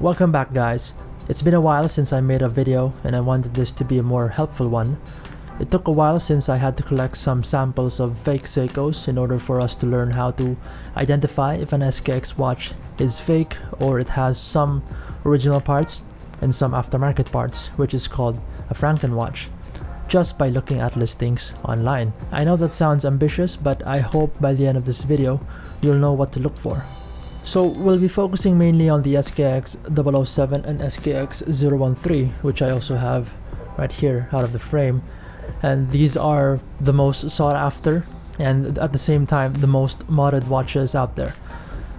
Welcome back, guys. It's been a while since I made a video and I wanted this to be a more helpful one. It took a while since I had to collect some samples of fake Seikos in order for us to learn how to identify if an SKX watch is fake or it has some original parts and some aftermarket parts, which is called a Franken watch, just by looking at listings online. I know that sounds ambitious, but I hope by the end of this video you'll know what to look for. So we'll be focusing mainly on the SKX 007 and SKX 013, which I also have right here out of the frame. And these are the most sought after and at the same time the most modded watches out there.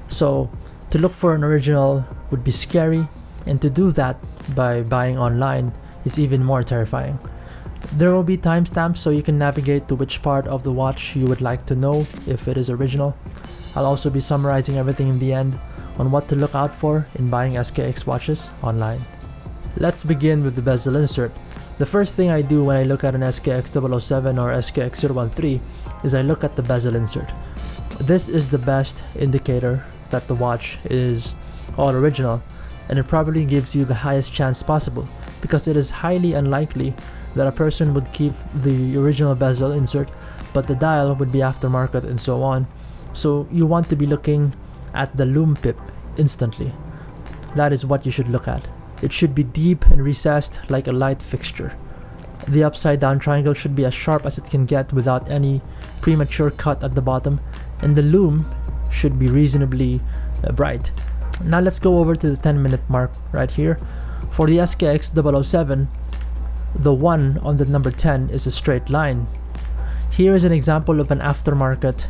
So to look for an original would be scary, and to do that by buying online is even more terrifying. There will be timestamps so you can navigate to which part of the watch you would like to know if it is original. I'll also be summarizing everything in the end on what to look out for in buying SKX watches online. Let's begin with the bezel insert. The first thing I do when I look at an SKX 007 or SKX 013 is I look at the bezel insert. This is the best indicator that the watch is all original, and it probably gives you the highest chance possible because it is highly unlikely that a person would keep the original bezel insert but the dial would be aftermarket and so on. So you want to be looking at the lume pip instantly. That is what you should look at. It should be deep and recessed like a light fixture. The upside down triangle should be as sharp as it can get without any premature cut at the bottom, and the lume should be reasonably bright. Now let's go over to the 10-minute mark right here. For the SKX 007, the 1 on the number 10 is a straight line. Here is an example of an aftermarket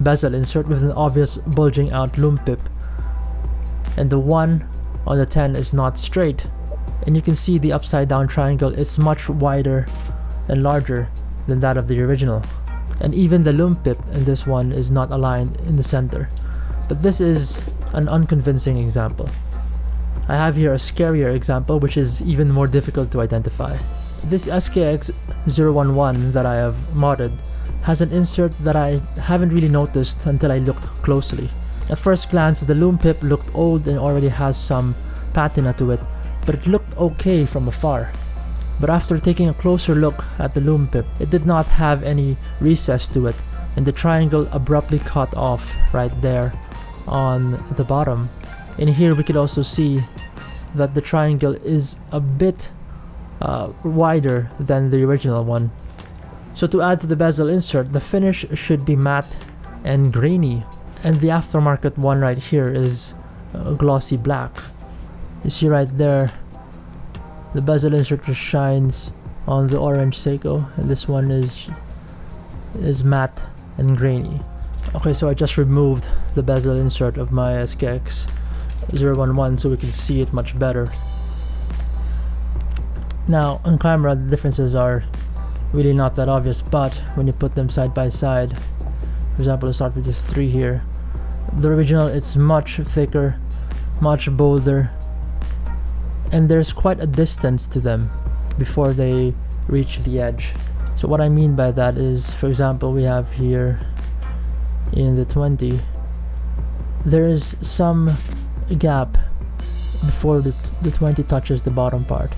bezel insert with an obvious bulging out lume pip, and the 1 on the 10 is not straight, and you can see the upside down triangle is much wider and larger than that of the original, and even the lume pip in this one is not aligned in the center. But this is an unconvincing example. I have here a scarier example which is even more difficult to identify. This SKX 011 that I have modded has an insert that I haven't really noticed until I looked closely. At first glance, the lume pip looked old and already has some patina to it, but it looked okay from afar. But after taking a closer look at the lume pip, it did not have any recess to it, and the triangle abruptly cut off right there on the bottom. And here we could also see that the triangle is a bit wider than the original one. So to add to the bezel insert, the finish should be matte and grainy, and the aftermarket one right here is glossy black. You see right there, the bezel insert just shines on the orange Seiko, and this one is matte and grainy. Okay, so I just removed the bezel insert of my SKX 011 so we can see it much better. Now on camera the differences are really not that obvious, but when you put them side by side, for example, let's start with this 3 here. The original, it's much thicker, much bolder, and there's quite a distance to them before they reach the edge. So what I mean by that is, for example, we have here in the 20, there is some gap before the 20 touches the bottom part,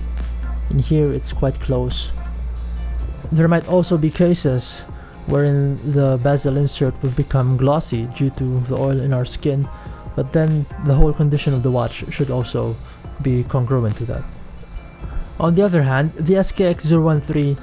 and here it's quite close. There might also be cases wherein the bezel insert will become glossy due to the oil in our skin, but then the whole condition of the watch should also be congruent to that. On the other hand, the SKX 013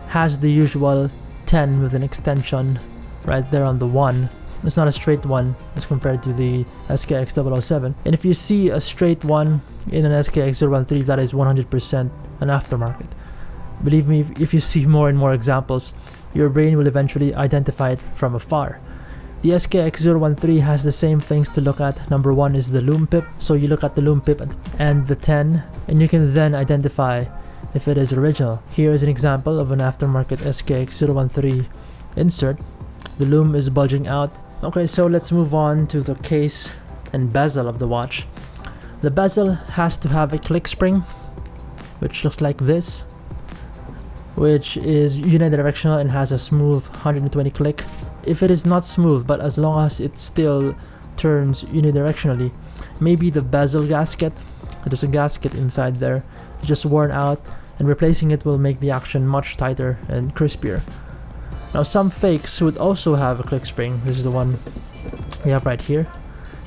has the usual 10 with an extension right there on the 1. It's not a straight one as compared to the SKX 007, and if you see a straight one in an SKX 013, that is 100% an aftermarket. Believe me, if you see more and more examples, your brain will eventually identify it from afar. The SKX 013 has the same things to look at. Number 1 is the lume pip, so you look at the lume pip and the 10, and you can then identify if it is original. Here is an example of an aftermarket SKX 013 insert. The lume is bulging out. Okay, so let's move on to the case and bezel of the watch. The bezel has to have a click spring, which looks like this, which is unidirectional and has a smooth 120 click. If it is not smooth, but as long as it still turns unidirectionally, maybe the bezel gasket There's a gasket inside there. It's just worn out, and replacing it will make the action much tighter and crispier. Now some fakes would also have a click spring. This is the one we have right here.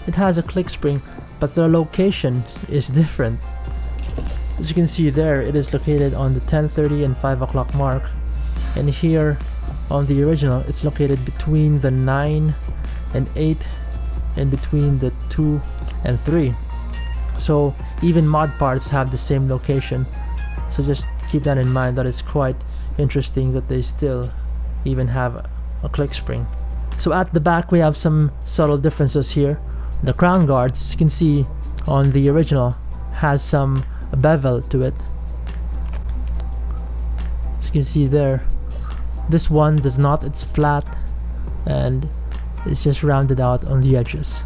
It has a click spring, but the location is different. As you can see there, it is located on the 10:30 and 5 o'clock mark, and here on the original it's located between the 9 and 8 and between the 2 and 3. So even mod parts have the same location, so just keep that in mind. That is quite interesting that they still even have a click spring. So at the back we have some subtle differences here. The crown guards, as you can see on the original, has some bevel to it. As you can see there, this one does not. It's flat and it's just rounded out on the edges.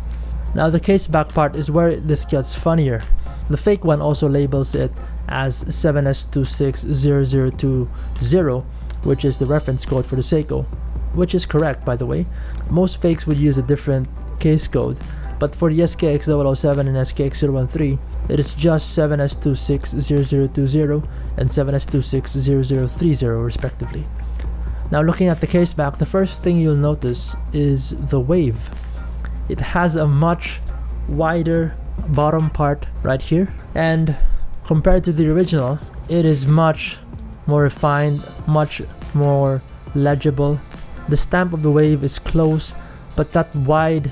Now the case back part is where this gets funnier. The fake one also labels it as 7S2600020, which is the reference code for the Seiko, which is correct, by the way. Most fakes would use a different case code, but for the SKX 007 and SKX 013, it is just 7S2600020 and 7S2600030 respectively. Now looking at the case back, the first thing you'll notice is the wave. It has a much wider bottom part right here, and compared to the original, it is much more refined, much more legible. The stamp of the wave is close, but that wide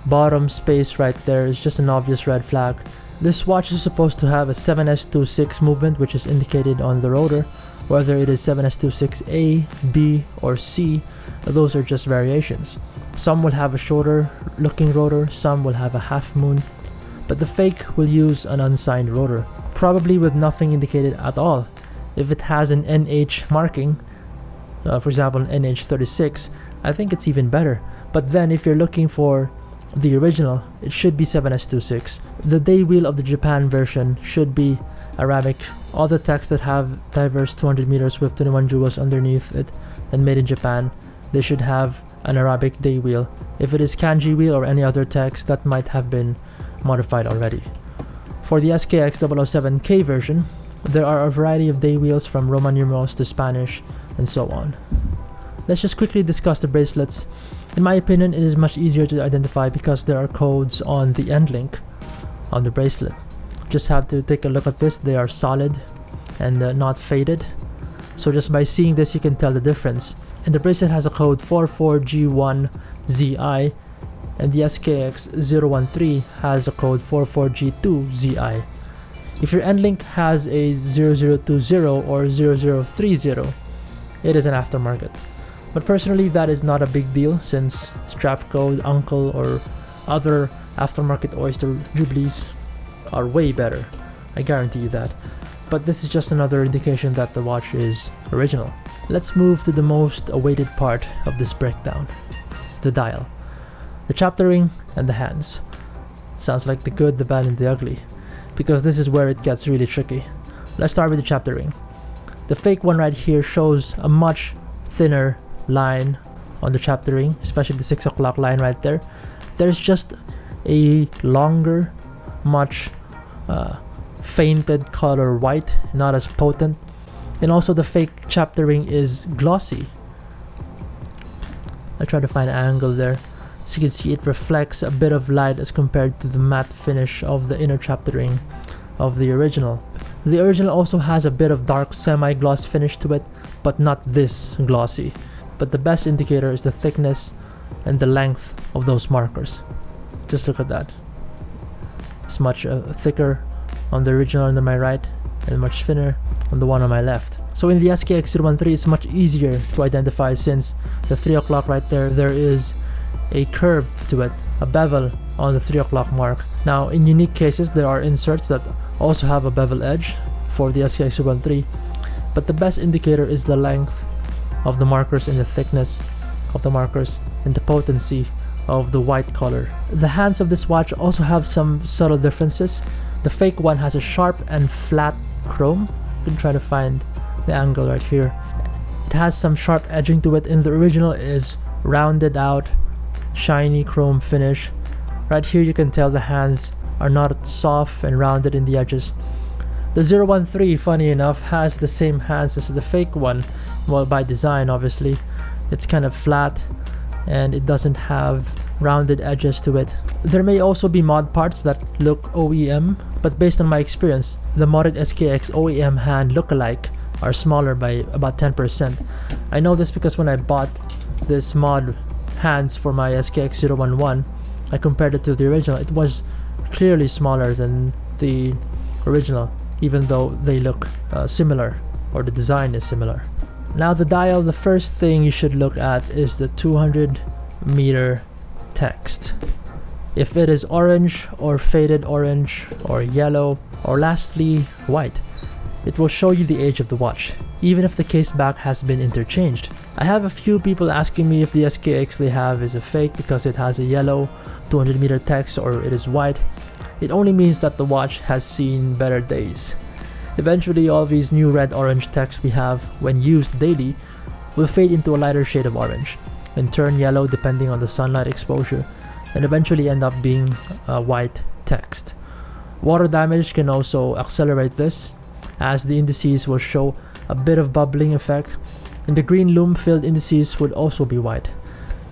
bottom space right there is just an obvious red flag. This watch is supposed to have a 7S26 movement, which is indicated on the rotor. Whether it is 7S26A, B, or C, those are just variations. Some will have a shorter looking rotor, some will have a half moon, but the fake will use an unsigned rotor, probably with nothing indicated at all. If it has an NH marking, for example an NH36, I think it's even better. But then if you're looking for the original, it should be 7S26. The day wheel of the Japan version should be Arabic. All the texts that have diverse 200 meters with 21 jewels underneath it and made in Japan, they should have an Arabic day wheel. If it is kanji wheel or any other text, that might have been modified already. For the SKX 007K version, there are a variety of day wheels from Roman numerals to Spanish and so on. Let's just quickly discuss the bracelets. In my opinion, it is much easier to identify because there are codes on the end link on the bracelet. Just have to take a look at this. They are solid and not faded. So just by seeing this, you can tell the difference. And the bracelet has a code 44G1ZI, and the SKX 013 has a code 44G2ZI. If your end link has a 0020 or 0030, it is an aftermarket. But personally, that is not a big deal since strap code, uncle, or other aftermarket oyster jubilees are way better. I guarantee you that. But this is just another indication that the watch is original. Let's move to the most awaited part of this breakdown: the dial, the chapter ring, and the hands. Sounds like the good, the bad, and the ugly, because this is where it gets really tricky. Let's start with the chapter ring. The fake one right here shows a much thinner line on the chapter ring, especially the 6 o'clock line right there. There's just a longer, much fainted color white, not as potent. And also the fake chapter ring is glossy. I try to find an angle there. So you can see it reflects a bit of light as compared to the matte finish of the inner chapter ring of the original. The original also has a bit of dark semi-gloss finish to it, but not this glossy. But the best indicator is the thickness and the length of those markers. Just look at that. It's much thicker on the original on my right and much thinner on the one on my left. So in the SKX 013, it's much easier to identify since the 3 o'clock right there is a curve to it, a bevel on the 3 o'clock mark. Now in unique cases, there are inserts that also have a bevel edge for the SKX 013, but the best indicator is the length of the markers and the thickness of the markers and the potency of the white color. The hands of this watch also have some subtle differences. The fake one has a sharp and flat chrome. You can try to find the angle right here. It has some sharp edging to it, and the original is rounded out, shiny chrome finish. Right here you can tell the hands are not soft and rounded in the edges. The 013, funny enough, has the same hands as the fake one. Well, by design, obviously. It's kind of flat and it doesn't have rounded edges to it. There may also be mod parts that look OEM, but based on my experience, the modded SKX OEM hand look-alike are smaller by about 10%. I know this because when I bought this mod hands for my SKX 011, I compared it to the original. It was clearly smaller than the original, even though they look similar, or the design is similar. Now the dial, the first thing you should look at is the 200-meter text. If it is orange or faded orange or yellow or lastly white, it will show you the age of the watch, even if the case back has been interchanged. I have a few people asking me if the SKX they have is a fake because it has a yellow 200-meter text or it is white. It only means that the watch has seen better days. Eventually, all these new red-orange text we have, when used daily, will fade into a lighter shade of orange and turn yellow depending on the sunlight exposure, and eventually end up being white text. Water damage can also accelerate this, as the indices will show a bit of bubbling effect, and the green lume filled indices would also be white.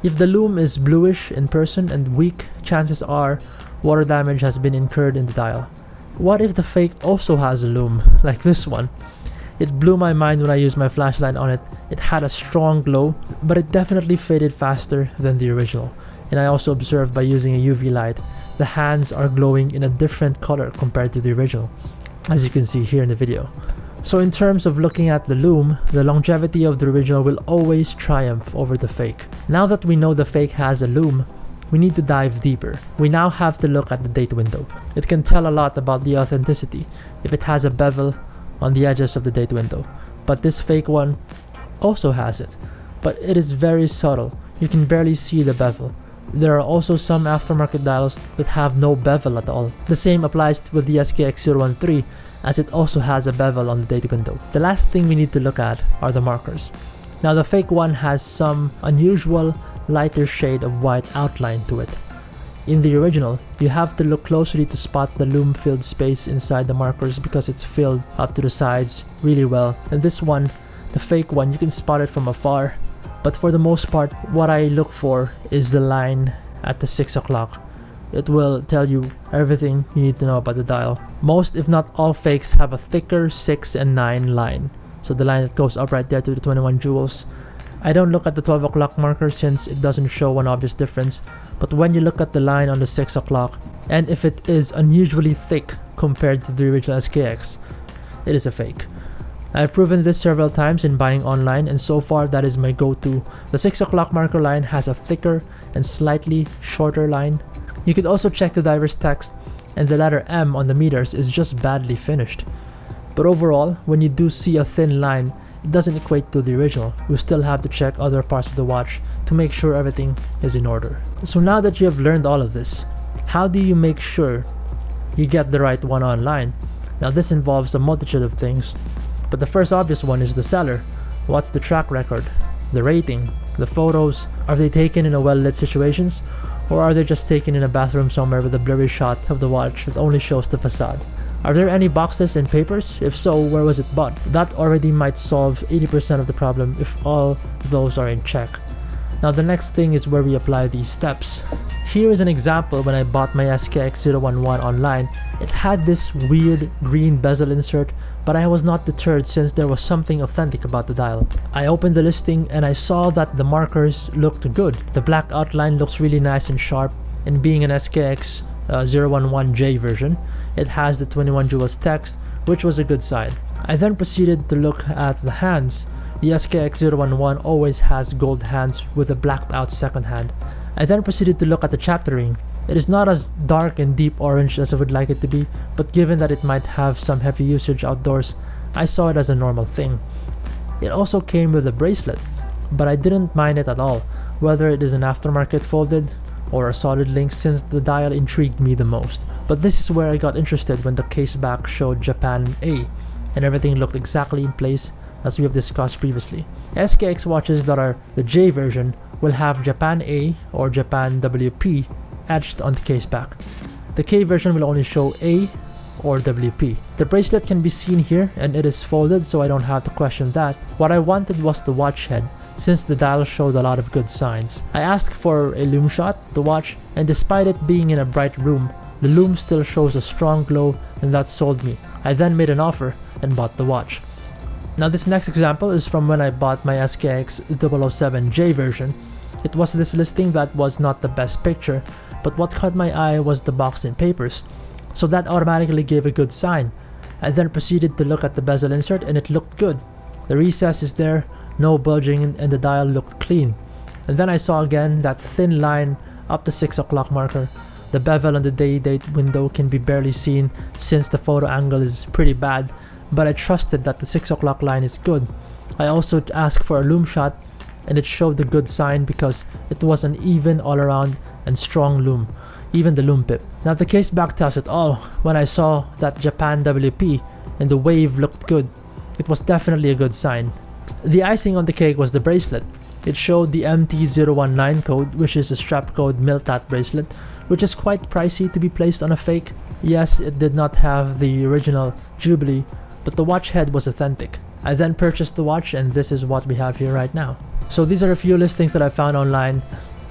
If the lume is bluish in person and weak, chances are water damage has been incurred in the dial. What if the fake also has a lume, like this one? It blew my mind when I used my flashlight on it. It had a strong glow, but it definitely faded faster than the original. And I also observed by using a UV light, the hands are glowing in a different color compared to the original, as you can see here in the video. So in terms of looking at the lume, the longevity of the original will always triumph over the fake. Now that we know the fake has a lume, we need to dive deeper. We now have to look at the date window. It can tell a lot about the authenticity if it has a bevel on the edges of the date window. But this fake one also has it, but it is very subtle. You can barely see the bevel. There are also some aftermarket dials that have no bevel at all. The same applies with the SKX 013, as it also has a bevel on the date window. The last thing we need to look at are the markers. Now the fake one has some unusual lighter shade of white outline to it. In the original, you have to look closely to spot the lume filled space inside the markers because it's filled up to the sides really well. And this one, the fake one, you can spot it from afar. But for the most part, what I look for is the line at the 6 o'clock. It will tell you everything you need to know about the dial. Most, if not all, fakes have a thicker 6 and 9 line. So the line that goes up right there to the 21 jewels. I don't look at the 12 o'clock marker since it doesn't show an obvious difference. But when you look at the line on the 6 o'clock, and if it is unusually thick compared to the original SKX, it is a fake. I've proven this several times in buying online, and so far that is my go-to. The 6 o'clock marker line has a thicker and slightly shorter line. You could also check the diver's text, and the letter M on the meters is just badly finished. But overall, when you do see a thin line, it doesn't equate to the original. You still have to check other parts of the watch to make sure everything is in order. So now that you have learned all of this, how do you make sure you get the right one online? Now this involves a multitude of things, but the first obvious one is the seller. What's the track record? The rating? The photos? Are they taken in a well-lit situations? Or are they just taken in a bathroom somewhere with a blurry shot of the watch that only shows the facade? Are there any boxes and papers? If so, where was it bought? That already might solve 80% of the problem if all those are in check. Now the next thing is where we apply these steps. Here is an example when I bought my SKX 011 online. It had this weird green bezel insert, but I was not deterred since there was something authentic about the dial. I opened the listing and I saw that the markers looked good. The black outline looks really nice and sharp, and being an SKX 011J version, it has the 21 jewels text, which was a good sign. I then proceeded to look at the hands. The SKX 011 always has gold hands with a blacked out second hand. I then proceeded to look at the chapter ring. It is not as dark and deep orange as I would like it to be, but given that it might have some heavy usage outdoors, I saw it as a normal thing. It also came with a bracelet, but I didn't mind it at all, whether it is an aftermarket folded or a solid link, since the dial intrigued me the most. But this is where I got interested when the caseback showed Japan A, and everything looked exactly in place as we have discussed previously. SKX watches that are the J version will have Japan A or Japan WP etched on the caseback. The K version will only show A or WP. The bracelet can be seen here and it is folded, so I don't have to question that. What I wanted was the watch head, since the dial showed a lot of good signs. I asked for a lume shot, the watch, and despite it being in a bright room, the lume still shows a strong glow, and that sold me. I then made an offer and bought the watch. Now this next example is from when I bought my SKX 007J version. It was this listing that was not the best picture, but what caught my eye was the box and papers, so that automatically gave a good sign. I then proceeded to look at the bezel insert and it looked good. The recess is there, no bulging, and the dial looked clean. And then I saw again that thin line up the 6 o'clock marker. The bevel on the day date window can be barely seen since the photo angle is pretty bad, but I trusted that the 6 o'clock line is good. I also asked for a lume shot and it showed a good sign because it was an even all around and strong lume, even the lume pip. Now the case back tells it all. When I saw that Japan WP and the wave looked good, it was definitely a good sign. The icing on the cake was the bracelet. It showed the MT019 code, which is a strap code Miltat bracelet, which is quite pricey to be placed on a fake. Yes, it did not have the original Jubilee, but the watch head was authentic. I then purchased the watch and this is what we have here right now. So these are a few listings that I found online.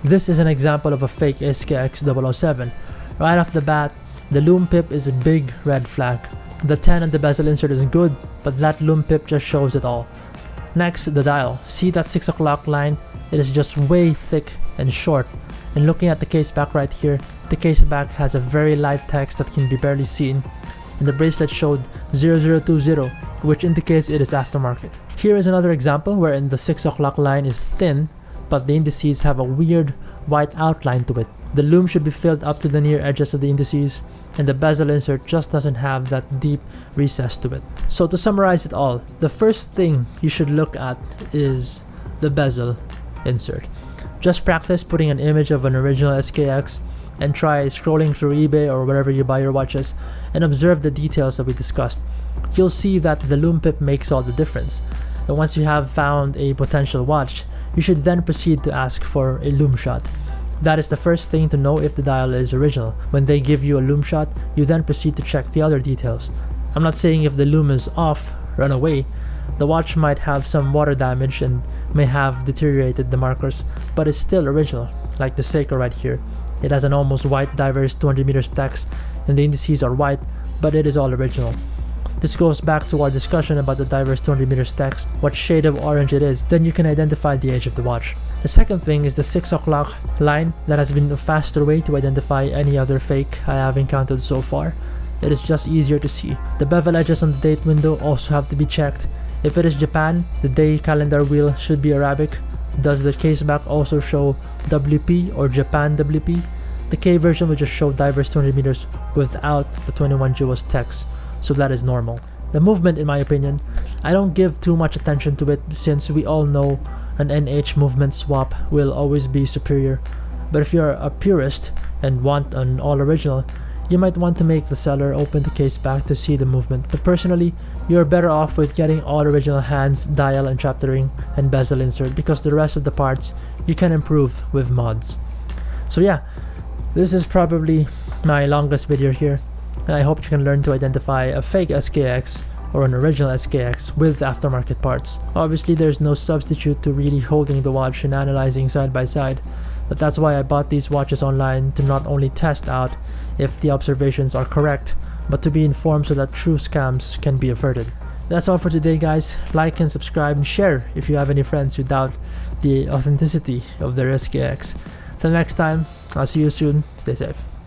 This is an example of a fake SKX 007. Right off the bat, the lume pip is a big red flag. The 10 on the bezel insert is good, but that lume pip just shows it all. Next, the dial. See that 6 o'clock line? It is just way thick and short. And looking at the case back right here, the case back has a very light text that can be barely seen. And the bracelet showed 0020, which indicates it is aftermarket. Here is another example wherein the 6 o'clock line is thin, but the indices have a weird white outline to it. The lume should be filled up to the near edges of the indices, and the bezel insert just doesn't have that deep recess to it. So to summarize it all, the first thing you should look at is the bezel insert. Just practice putting an image of an original SKX and try scrolling through eBay or wherever you buy your watches and observe the details that we discussed. You'll see that the lume pip makes all the difference. And once you have found a potential watch, you should then proceed to ask for a lume shot. That is the first thing to know if the dial is original. When they give you a lume shot, you then proceed to check the other details. I'm not saying if the lume is off, run away. The watch might have some water damage and may have deteriorated the markers, but it's still original, like the Seiko right here. It has an almost white diverse 200 meters text and the indices are white, but it is all original. This goes back to our discussion about the diverse 200 meters text, what shade of orange it is, then you can identify the age of the watch. The second thing is the 6 o'clock line. That has been a faster way to identify any other fake I have encountered so far. It is just easier to see. The bevel edges on the date window also have to be checked. If it is Japan, the day calendar wheel should be Arabic. Does the case back also show WP or Japan WP? The K version will just show diverse 200 meters without the 21 jewels text, so that is normal. The movement, in my opinion, I don't give too much attention to it since we all know an NH movement swap will always be superior. But if you're a purist and want an all original, you might want to make the seller open the case back to see the movement. But personally, you're better off with getting all original hands, dial and chapter ring, and bezel insert, because the rest of the parts you can improve with mods. So yeah, this is probably my longest video here, and I hope you can learn to identify a fake SKX or an original SKX with aftermarket parts. Obviously there's no substitute to really holding the watch and analyzing side by side, but that's why I bought these watches online, to not only test out if the observations are correct, but to be informed so that true scams can be averted. That's all for today, guys. Like and subscribe and share if you have any friends who doubt the authenticity of their SKX. Till next time, I'll see you soon. Stay safe.